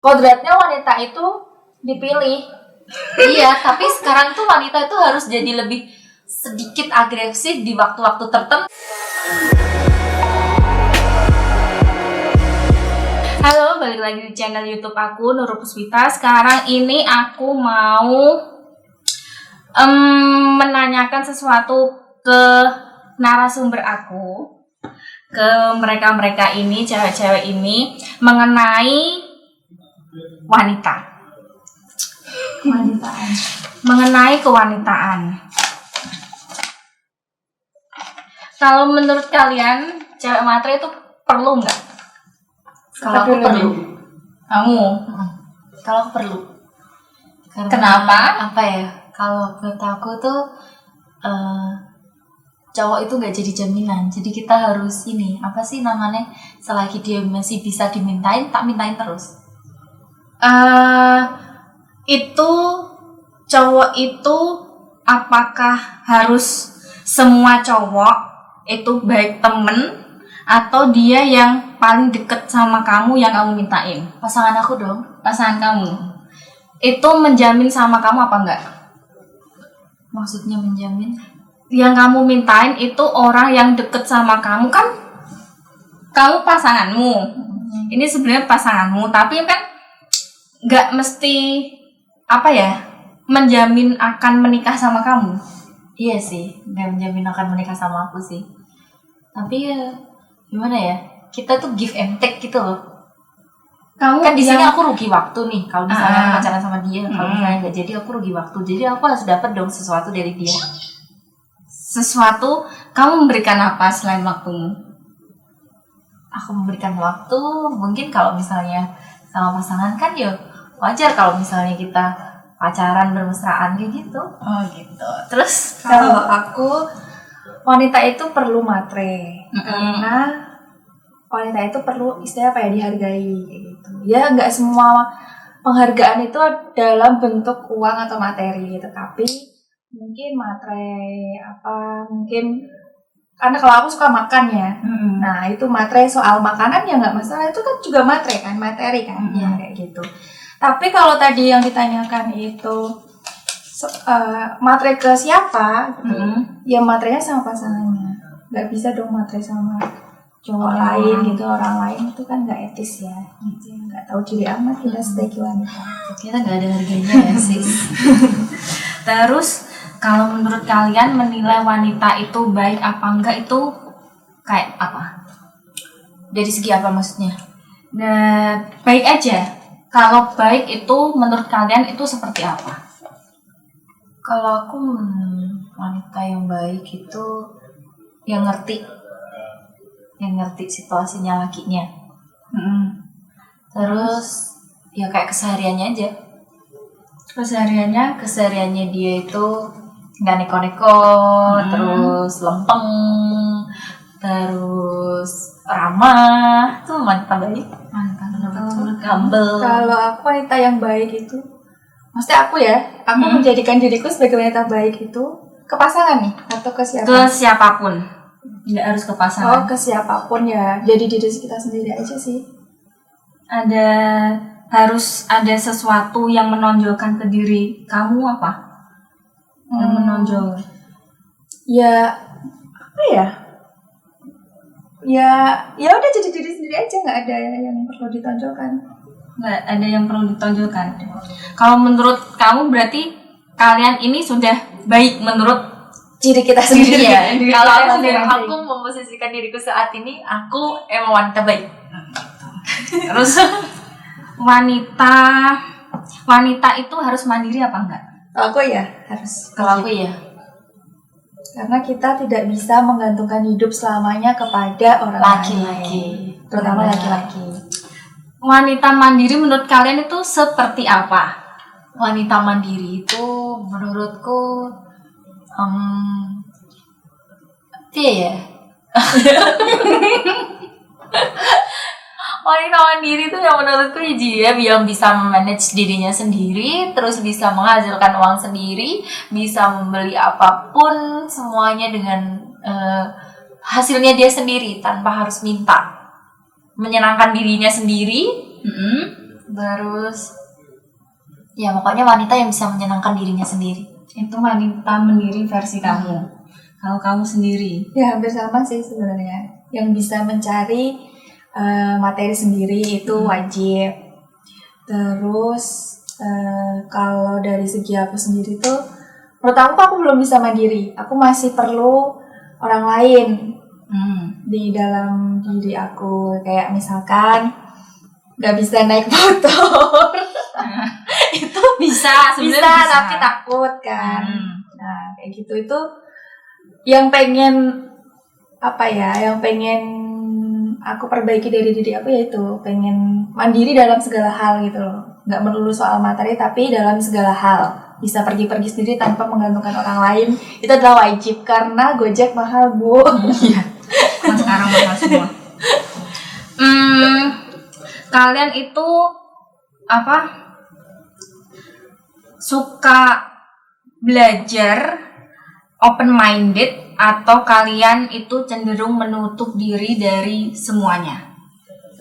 Kodratnya wanita itu dipilih. Iya, tapi sekarang tuh wanita itu harus jadi lebih sedikit agresif di waktu-waktu tertentu. Halo, balik lagi di channel YouTube aku, Nurul Puspita. Sekarang ini aku mau menanyakan sesuatu ke narasumber aku, ke mereka-mereka ini, cewek-cewek ini, mengenai mengenai kewanitaan. Kalau menurut kalian, cewek matre itu perlu nggak? Kalau aku perlu. Kamu? Kalau aku perlu. Kenapa? Apa ya? Kalau menurut aku tuh cowok itu nggak jadi jaminan. Jadi kita harus apa sih namanya? Selagi dia masih bisa dimintain, tak mintain terus. Itu cowok itu apakah harus semua cowok itu baik temen atau dia yang paling deket sama kamu yang kamu mintain? Pasangan aku dong. Pasangan kamu itu menjamin sama kamu apa enggak? Maksudnya menjamin? Yang kamu mintain itu orang yang deket sama kamu, kan kamu pasanganmu. Ini sebenarnya pasanganmu, tapi kan nggak mesti menjamin akan menikah sama kamu. Iya sih, nggak menjamin akan menikah sama aku sih. Tapi ya gimana ya? Kita tuh give and take gitu loh. Kamu Kan di sini aku rugi waktu nih. Kalau misalnya aku pacaran sama dia, kalau misalnya nggak jadi aku rugi waktu. Jadi aku harus dapat dong sesuatu dari dia. Sesuatu, kamu memberikan apa selain waktumu? Aku memberikan waktu, mungkin kalau misalnya sama pasangan kan ya wajar kalau misalnya kita pacaran bermesraan kayak gitu. Oh gitu. Terus Kalau aku, wanita itu perlu matre karena wanita itu perlu dihargai kayak gitu. Ya nggak semua penghargaan itu dalam bentuk uang atau materi, tetapi mungkin matre mungkin karena kalau aku suka makan ya. Nah itu matre soal makanan ya nggak masalah, itu kan juga matre kan, materi kan, ya kayak gitu. Tapi kalau tadi yang ditanyakan itu matre ke siapa gitu, ya matrenya sama pasangannya, nggak bisa dong matre sama cowok lain gitu, orang lain itu kan nggak etis ya, gitu. Nggak tahu diri amat kita sebagai wanita. Kita nggak ada harganya ya sis. Terus kalau menurut kalian menilai wanita itu baik apa enggak itu kayak apa? Dari segi apa maksudnya? Nah, baik aja. Kalau baik itu menurut kalian itu seperti apa? Kalau aku wanita yang baik itu yang ngerti situasinya lakinya. Terus ya kayak kesehariannya aja. Kesehariannya dia itu nggak neko-neko, terus lempeng, terus ramah, itu wanita baik. Humble. Kalau aku wanita yang baik itu, maksudnya aku menjadikan diriku sebagai wanita baik itu ke pasangan nih atau ke siapa? Ke siapapun, nggak harus ke pasangan. Ke siapapun ya, jadi diri kita sendiri aja sih. Harus ada sesuatu yang menonjolkan ke diri kamu apa? Yang menonjol? Ya apa ya? Ya udah jadi diri sendiri aja, nggak ada yang perlu ditonjolkan. Nggak ada yang perlu ditonjolkan. Kalau menurut kamu berarti kalian ini sudah baik menurut diri kita sendiri ya. Kalau aku memposisikan diriku saat ini, aku emang wanita baik. Terus wanita itu harus mandiri apa enggak? Aku ya harus. Kalau aku ya. Karena kita tidak bisa menggantungkan hidup selamanya kepada orang laki-laki, terutama laki-laki. Wanita mandiri menurut kalian itu seperti apa? Wanita mandiri itu menurutku wanita mandiri itu yang menurutku dia yang bisa manage dirinya sendiri, terus bisa menghasilkan uang sendiri, bisa membeli apapun semuanya dengan hasilnya dia sendiri tanpa harus minta, menyenangkan dirinya sendiri, Terus ya pokoknya wanita yang bisa menyenangkan dirinya sendiri. Itu wanita mandiri versi kamu. Kalau kamu sendiri? Ya hampir sama sih sebenarnya. Yang bisa mencari materi sendiri itu wajib. Terus kalau dari segi aku sendiri tuh, menurut aku belum bisa mandiri. Aku masih perlu orang lain di dalam diri aku. Kayak misalkan nggak bisa naik motor. Itu Bisa, bisa tapi takut kan. Nah kayak gitu itu yang pengen yang pengen aku perbaiki dari diri aku, yaitu pengen mandiri dalam segala hal gitu loh. Nggak melulu soal materi tapi dalam segala hal. Bisa pergi-pergi sendiri tanpa menggantungkan orang lain, itu adalah wajib karena Gojek mahal, Bu. Iya. Sekarang mahal semua. Kalian itu suka belajar open minded atau kalian itu cenderung menutup diri dari semuanya?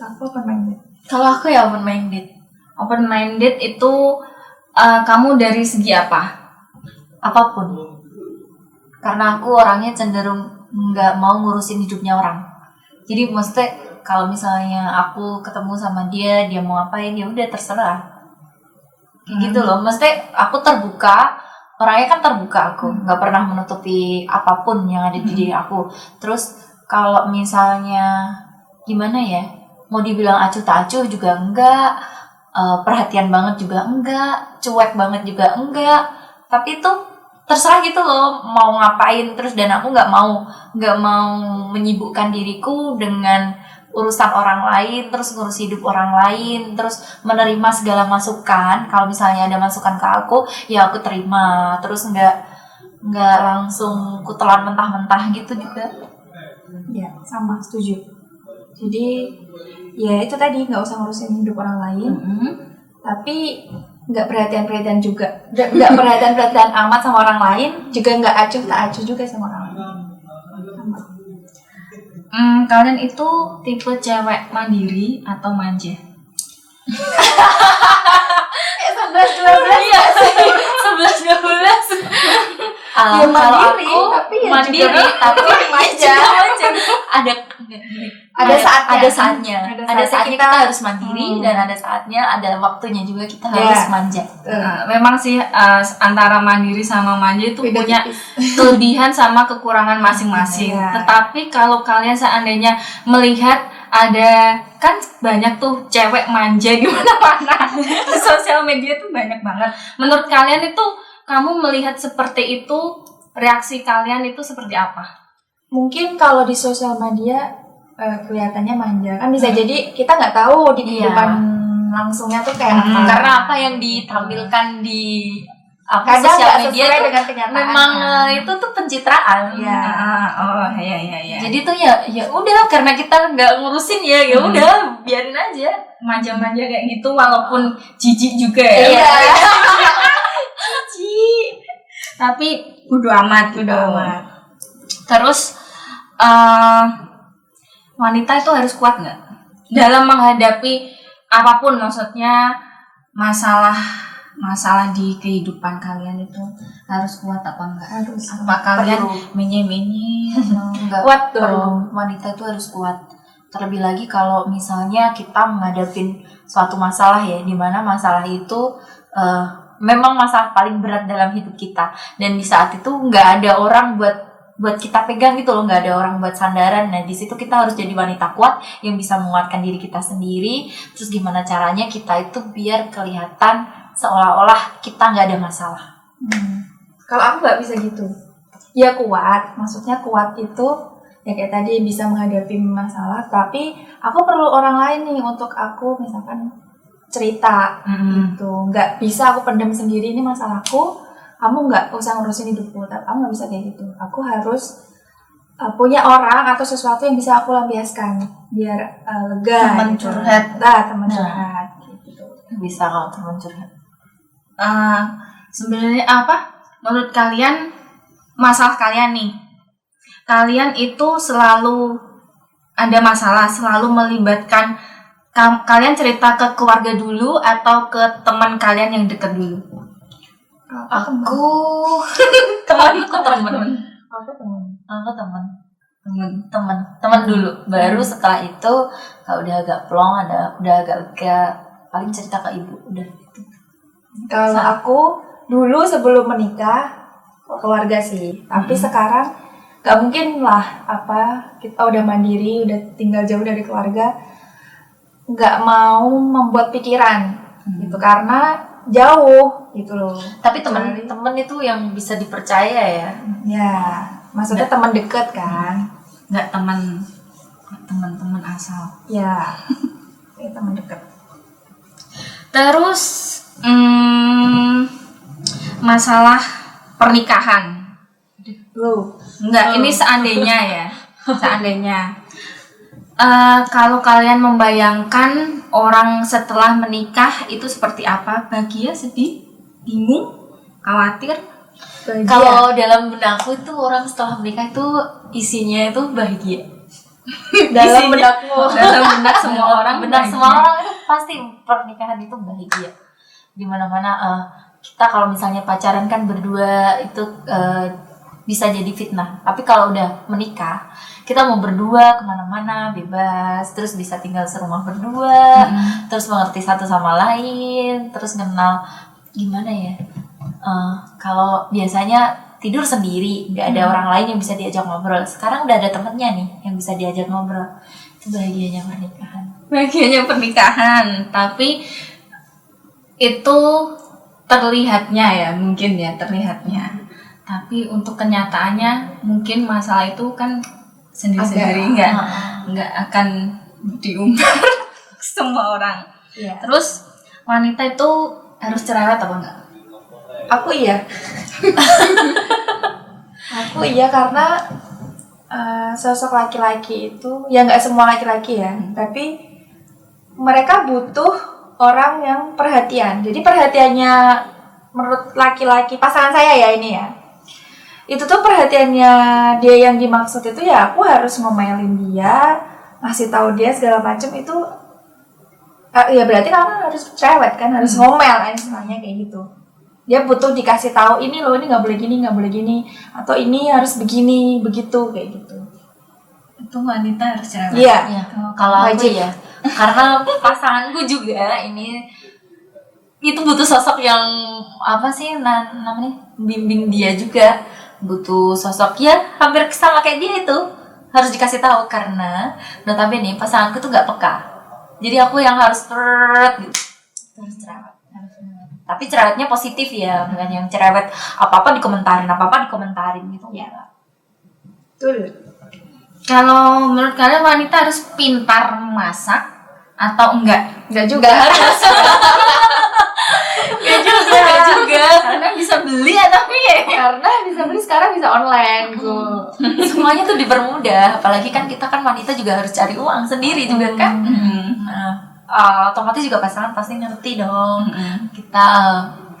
Aku pernah. Kalau aku ya open minded. Open minded itu kamu dari segi apa? Apapun. Karena aku orangnya cenderung nggak mau ngurusin hidupnya orang. Jadi maksudnya kalau misalnya aku ketemu sama dia mau ngapain ya udah terserah. Kayak gitu loh. Maksudnya aku terbuka, orangnya kan terbuka aku, nggak pernah menutupi apapun yang ada di diri aku. Terus kalau misalnya gimana ya, mau dibilang acuh tak acuh juga enggak, perhatian banget juga enggak, cuek banget juga enggak. Tapi itu terserah gitu loh mau ngapain. Terus dan aku nggak mau menyibukkan diriku dengan urusan orang lain, terus ngurus hidup orang lain, terus menerima segala masukan. Kalau misalnya ada masukan ke aku, ya aku terima. Terus nggak langsung kutelan mentah-mentah gitu juga. Ya sama, setuju. Jadi ya itu tadi, nggak usah ngurusin hidup orang lain, tapi nggak perhatian juga, nggak perhatian amat sama orang lain, juga nggak acuh tak acuh juga sama orang lain. Kalian itu tipe cewek mandiri atau manja? Kayak 11-12 ya sih. 11-12. Ya, Kalau mandiri, aku tapi ya mandiri juga tapi manja. ada saatnya. ada saatnya Ada saatnya kita harus mandiri, dan ada saatnya ada waktunya juga kita Ya. harus manja. Memang sih antara mandiri sama manja itu Beda punya tipis. kelebihan sama kekurangan masing-masing. Iya. Tetapi kalau kalian seandainya melihat ada kan banyak tuh cewek manja di mana-mana di sosial media tuh banyak banget. Menurut kalian itu, kamu melihat seperti itu, reaksi kalian itu seperti apa? Mungkin kalau di sosial media kelihatannya manja, kan bisa jadi kita nggak tahu di kehidupan langsungnya tuh kayak apa. Karena apa yang ditampilkan di Kadang sosial nggak media sesuai tuh dengan kenyataan. memang itu tuh pencitraan. Ya. Iya. Jadi tuh ya udah, karena kita nggak ngurusin ya udah biarin aja. Manja-manja kayak gitu walaupun jijik juga ya. Iya. Tapi bodo amat gitu. Terus wanita itu harus kuat nggak dalam menghadapi apapun, maksudnya masalah di kehidupan kalian itu harus kuat apa enggak? Harus. Apa kalian Perlu. menye-menye? Enggak, Kuat dong. perlu. Wanita itu harus kuat. Terlebih lagi kalau misalnya kita menghadapin suatu masalah ya, dimana masalah itu memang masalah paling berat dalam hidup kita, dan di saat itu nggak ada orang buat kita pegang gitu loh, nggak ada orang buat sandaran. Nah di situ kita harus jadi wanita kuat yang bisa menguatkan diri kita sendiri. Terus gimana caranya kita itu biar kelihatan seolah-olah kita nggak ada masalah. Kalau aku nggak bisa gitu. Ya kuat, maksudnya kuat itu ya kayak tadi bisa menghadapi masalah, tapi aku perlu orang lain nih untuk aku misalkan cerita gitu. Nggak bisa aku pendam sendiri, ini masalahku, kamu nggak usah ngurusin hidupku. Tapi aku nggak bisa kayak gitu. Aku harus punya orang atau sesuatu yang bisa aku lampiaskan biar lega. Teman gitu. curhat. Teman curhat gitu. Bisa kalau teman curhat. Sebenarnya menurut kalian, masalah kalian nih, kalian itu selalu ada masalah, selalu melibatkan kalian cerita ke keluarga dulu atau ke teman kalian yang dekat dulu? Aku Temanku teman. aku teman dulu, baru setelah itu kalau udah agak plong, udah agak lega, paling cerita ke ibu, udah gitu. Kalau aku dulu sebelum menikah keluarga sih, tapi sekarang gak mungkin lah kita udah mandiri, udah tinggal jauh dari keluarga, nggak mau membuat pikiran gitu karena jauh gitu loh. Tapi teman-teman itu yang bisa dipercaya ya. Ya, maksudnya teman dekat kan? Nggak teman-teman asal. Ya, ini teman dekat. Terus masalah pernikahan. Enggak, ini seandainya ya. Seandainya. Kalau kalian membayangkan orang setelah menikah itu seperti apa? Bahagia, sedih, bingung, khawatir? Kalau dalam benakku itu orang setelah menikah itu isinya itu bahagia. Dalam benakmu. Dalam benak semua orang. Benak bahagia. semua orang itu pasti pernikahan itu bahagia. Dimana-mana kita kalau misalnya pacaran kan berdua itu bisa jadi fitnah. Tapi kalau udah menikah, kita mau berdua kemana-mana bebas, terus bisa tinggal serumah berdua, terus mengerti satu sama lain, terus kenal gimana ya. Kalau biasanya tidur sendiri, nggak ada orang lain yang bisa diajak ngobrol. Sekarang udah ada temennya nih yang bisa diajak ngobrol. Itu bahagianya pernikahan. Bahagianya pernikahan, tapi itu terlihatnya ya, mungkin ya terlihatnya. Tapi untuk kenyataannya mungkin masalah itu kan sendiri-sendiri nggak akan diumbar semua orang. Iya. Terus wanita itu harus cerewet apa enggak? Aku iya. Aku iya karena sosok laki-laki itu ya nggak semua laki-laki ya, tapi mereka butuh orang yang perhatian. Jadi perhatiannya menurut laki-laki pasangan saya ya ini ya, itu tuh perhatiannya dia yang dimaksud itu ya aku harus ngomelin dia, ngasih tahu dia segala macam itu ya berarti kamu harus cerewet kan, harus ngomel kan istilahnya kayak gitu. Dia butuh dikasih tahu ini loh, ini nggak boleh gini, nggak boleh gini, atau ini harus begini begitu kayak gitu. Itu wanita harus cerewet. Iya. Ya, kalau aku Wajib. ya, karena pasanganku juga ini itu butuh sosok yang apa sih namanya, bimbing dia juga, butuh sosok ya hampir sama kayak dia itu, harus dikasih tahu karena notabene pasanganku tuh nggak peka, jadi aku yang harus gitu. Harus cerewet. Tapi cerewetnya positif ya, bukan yang cerewet apa-apa dikomentarin gitu ya. Betul. Kalau menurut kalian wanita harus pintar masak atau enggak? Enggak juga. Enggak juga. Karena bisa beli tapi Karena bisa beli sekarang bisa online kok. Semuanya tuh dipermudah, apalagi kan kita kan wanita juga harus cari uang sendiri juga kan. Nah, otomatis juga pasangan pasti ngerti dong. Kita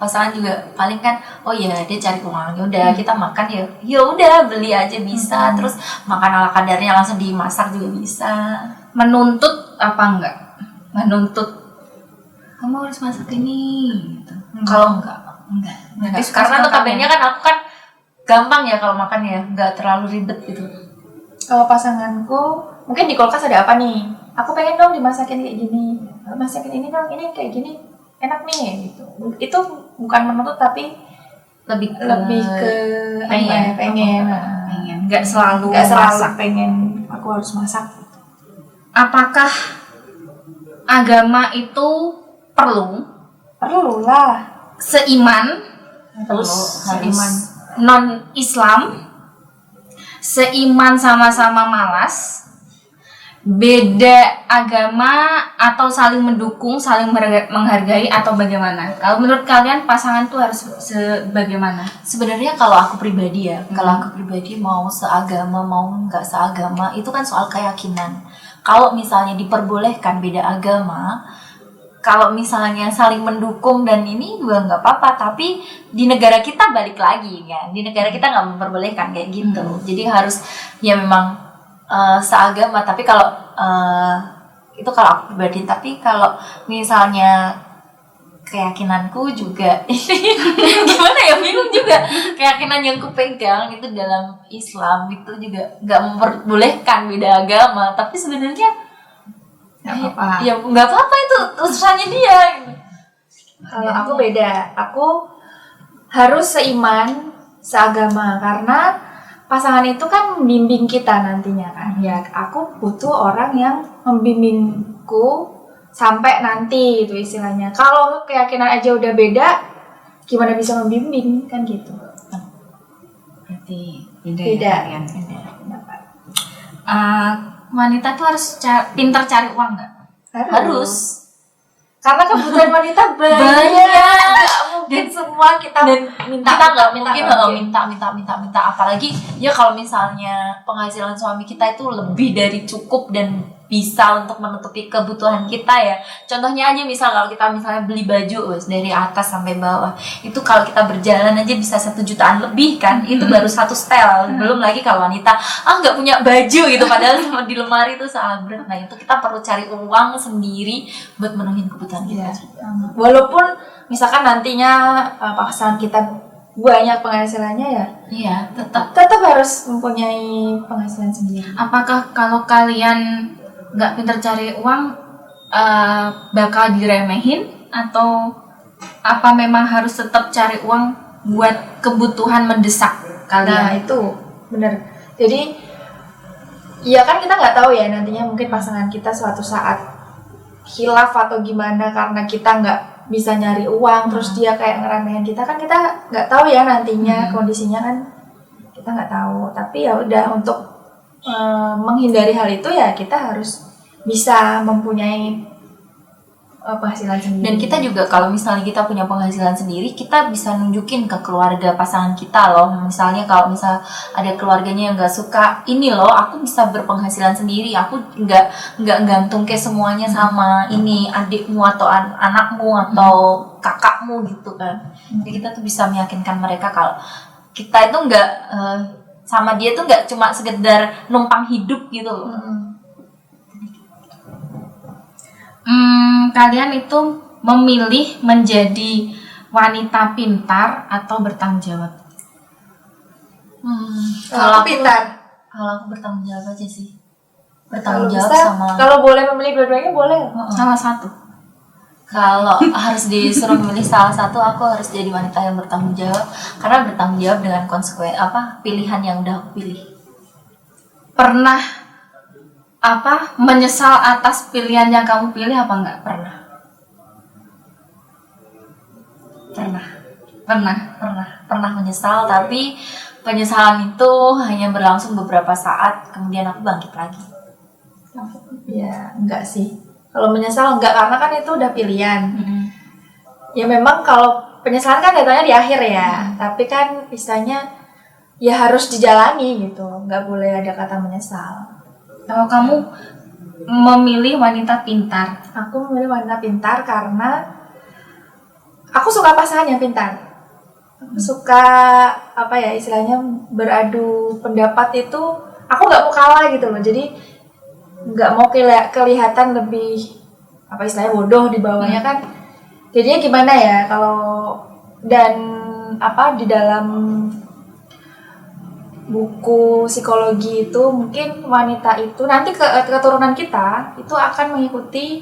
pasangan juga paling kan, oh ya dia cari uang, ya udah kita makan ya udah beli aja bisa, terus makan ala kadarnya langsung dimasak juga bisa. Menuntut apa enggak? Menuntut kamu harus masak ini gitu. Kalau enggak. Berarti Karena suka-suka notabene kan aku kan gampang ya kalau makan ya, nggak terlalu ribet gitu. Kalau pasanganku mungkin di kulkas ada apa nih? Aku pengen dong dimasakin kayak gini. Masakin ini dong, ini kayak gini enak nih gitu. Itu bukan menuntut tapi Lebih ke pengen. pengen. pengen. Enggak selalu Nggak selalu masak. pengen aku harus masak. Apakah agama itu perlu Perlu lah. seiman Terus seiman. non Islam, seiman sama-sama malas, beda agama atau saling mendukung, saling menghargai atau bagaimana? Kalau menurut kalian pasangan itu harus sebagaimana? Sebenarnya kalau aku pribadi ya, kalau aku pribadi mau seagama mau nggak seagama itu kan soal keyakinan. Kalau misalnya diperbolehkan beda agama, kalau misalnya saling mendukung dan ini juga nggak apa-apa, tapi di negara kita balik lagi kan, di negara kita nggak memperbolehkan kayak gitu. Jadi harus ya memang seagama, tapi kalau Itu kalau aku pribadi. Tapi kalau misalnya keyakinanku juga gimana ya, bingung juga. Keyakinan yang kupegang itu dalam Islam itu juga nggak memperbolehkan beda agama, tapi sebenarnya Nggak apa-apa. ya nggak apa-apa, itu urusannya dia gitu. Kalau aku beda, aku harus seiman, seagama, karena pasangan itu kan membimbing kita nantinya kan. Ya, aku butuh orang yang membimbingku sampai nanti itu istilahnya. Kalau keyakinan aja udah beda, gimana bisa membimbing kan gitu. Berarti beda. Beda. Ya, kalian. Wanita tuh harus pintar cari uang nggak? Harus. Karena kebutuhan wanita banyak. Nggak mungkin semua kita minta. Kita nggak mungkin minta, apalagi ya kalau misalnya penghasilan suami kita itu lebih dari cukup dan bisa untuk menutupi kebutuhan kita ya. Contohnya aja misal kalau kita misalnya beli baju dari atas sampai bawah, itu kalau kita berjalan aja bisa 1 jutaan lebih kan, itu baru satu setel. Belum lagi kalau wanita nggak punya baju gitu, padahal di lemari itu sahabat. Nah itu kita perlu cari uang sendiri buat menuhin kebutuhan kita. Walaupun misalkan nantinya pasangan kita banyak penghasilannya ya, Iya, tetap. tetap harus mempunyai penghasilan sendiri. Apakah kalau kalian nggak pintar cari uang bakal diremehin, atau apa memang harus tetap cari uang buat kebutuhan mendesak Nah kalian? itu benar. Jadi ya kan kita nggak tahu ya nantinya, mungkin pasangan kita suatu saat khilaf atau gimana karena kita nggak bisa nyari uang, terus dia kayak ngeremehin kita, kan kita nggak tahu ya nantinya kondisinya kan kita nggak tahu. Tapi ya udah, untuk menghindari hal itu ya kita harus bisa mempunyai penghasilan sendiri. Dan kita juga kalau misalnya kita punya penghasilan sendiri, kita bisa nunjukin ke keluarga pasangan kita loh. Misalnya kalau misal ada keluarganya yang nggak suka, ini loh aku bisa berpenghasilan sendiri, aku nggak gantung ke semuanya sama ini adikmu atau anakmu atau kakakmu gitu kan. Jadi kita tuh bisa meyakinkan mereka kalau kita itu nggak sama dia tuh nggak cuma sekedar numpang hidup gitu loh. Kalian itu memilih menjadi wanita pintar atau bertanggung jawab? Kalau pintar, Kalau aku bertanggung jawab aja sih. kalau Bertanggung jawab bisa, sama. kalau boleh memilih dua-duanya boleh. Salah satu. Kalau harus disuruh memilih salah satu, aku harus jadi wanita yang bertanggung jawab, karena bertanggung jawab dengan pilihan yang udah aku pilih. Pernah menyesal atas pilihan yang kamu pilih apa enggak? Pernah. Pernah menyesal, tapi penyesalan itu hanya berlangsung beberapa saat, kemudian aku bangkit lagi. Ya enggak sih. Kalau menyesal enggak, karena kan itu udah pilihan. Ya memang kalau penyesalan kan datangnya di akhir ya, tapi kan istilahnya ya harus dijalani gitu, nggak boleh ada kata menyesal. Kalau kamu memilih wanita pintar, Aku memilih wanita pintar karena aku suka pasangan yang pintar. Aku suka istilahnya beradu pendapat itu, aku nggak mau kalah gitu loh. Jadi nggak mau kelihatan lebih istilahnya bodoh di bawahnya kan. Jadinya gimana ya kalau di dalam buku psikologi itu mungkin wanita itu nanti keturunan kita itu akan mengikuti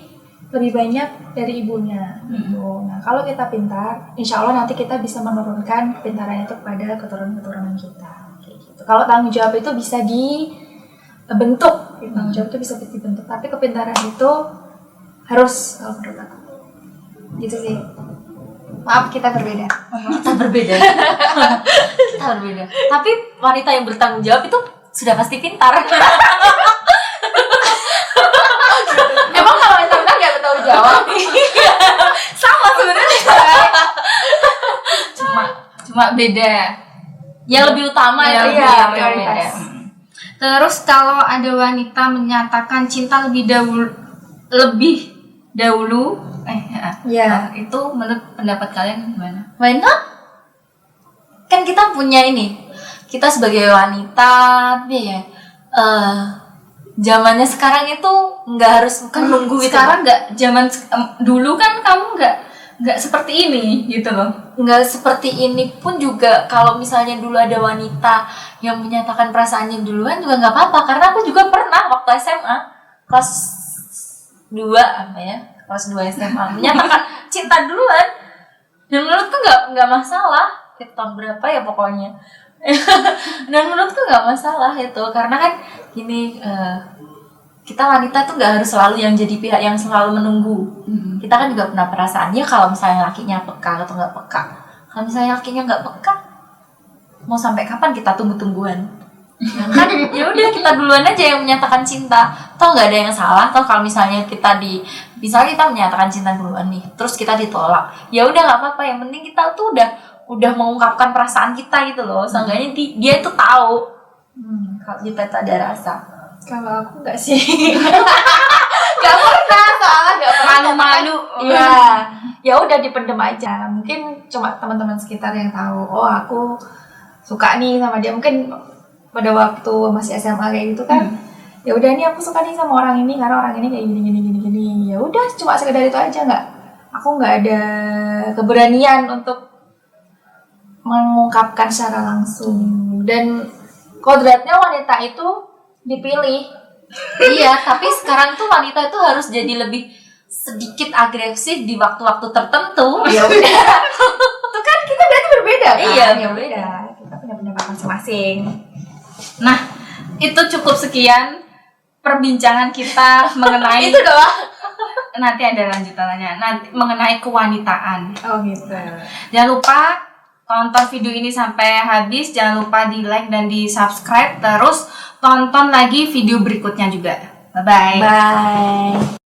lebih banyak dari ibunya gitu. Nah kalau kita pintar, insya Allah nanti kita bisa menurunkan kepintaran itu kepada keturunan kita kayak gitu. Kalau tanggung jawab itu bisa dibentuk, tanggung jawab itu bisa dibentuk, tapi kepintaran itu harus, kalau menurut aku gitu sih. Maaf kita berbeda. Kita berbeda. Tapi wanita yang bertanggung jawab itu sudah pasti pintar. Emang kalau wanita pintar nggak bertanggung jawab? Sama sebenarnya. cuma beda. Yang lebih utama Yang itu lebih yang prioritas. beda. Terus kalau ada wanita menyatakan cinta lebih dahulu, Ya. itu menurut pendapat kalian gimana? Why not? Kan kita punya ini. Kita sebagai wanita, zamannya sekarang itu nggak harus menunggu gitu. Sekarang nggak dulu kan kamu nggak seperti ini gitu loh. Nggak seperti ini pun juga, kalau misalnya dulu ada wanita yang menyatakan perasaannya duluan juga nggak apa-apa, karena aku juga pernah waktu SMA kelas 2 kelas 2 SMA menyatakan cinta duluan, dan menurutku nggak masalah. Itu tahun berapa ya pokoknya. Dan menurutku nggak masalah itu, karena kan gini, kita wanita tuh nggak harus selalu yang jadi pihak yang selalu menunggu. Kita kan juga punya perasaan ya, kalau misalnya lakinya peka atau nggak peka. Kalau misalnya lakinya nggak peka, mau sampai kapan kita tunggu-tungguan? Kan ya udah, kita duluan aja yang menyatakan cinta. Toh nggak ada yang salah. Toh kalau misalnya misalnya kita menyatakan cinta duluan nih, terus kita ditolak, ya udah nggak apa-apa. Yang penting kita tuh udah mengungkapkan perasaan kita gitu loh. Seenggaknya dia itu tahu kalau kita itu ada rasa. Kalau aku nggak sih. Gak pernah, soalnya gak pernah. Malu-malu. Iya, ya udah dipendem aja. Mungkin cuma teman-teman sekitar yang tahu. Oh, aku suka nih sama dia. Mungkin pada waktu masih SMA kayak gitu kan. Ya udah, nih aku suka nih sama orang ini karena orang ini kayak gini. Ya udah, cuma sekedar itu aja. Aku nggak ada keberanian untuk mengungkapkan secara langsung. Dan kodratnya wanita itu dipilih. Iya, tapi sekarang tuh wanita itu harus jadi lebih sedikit agresif di waktu-waktu tertentu. Ya udah. Itu kan kita berarti berbeda kan? Iya, ya berbeda. Kita punya pendapat masing-masing. Nah, itu cukup sekian perbincangan kita mengenai Itu doang. nanti ada lanjutannya nanti mengenai kewanitaan. Oh gitu. Jangan lupa tonton video ini sampai habis, jangan lupa di like dan di subscribe, terus tonton lagi video berikutnya juga. Bye bye. Bye.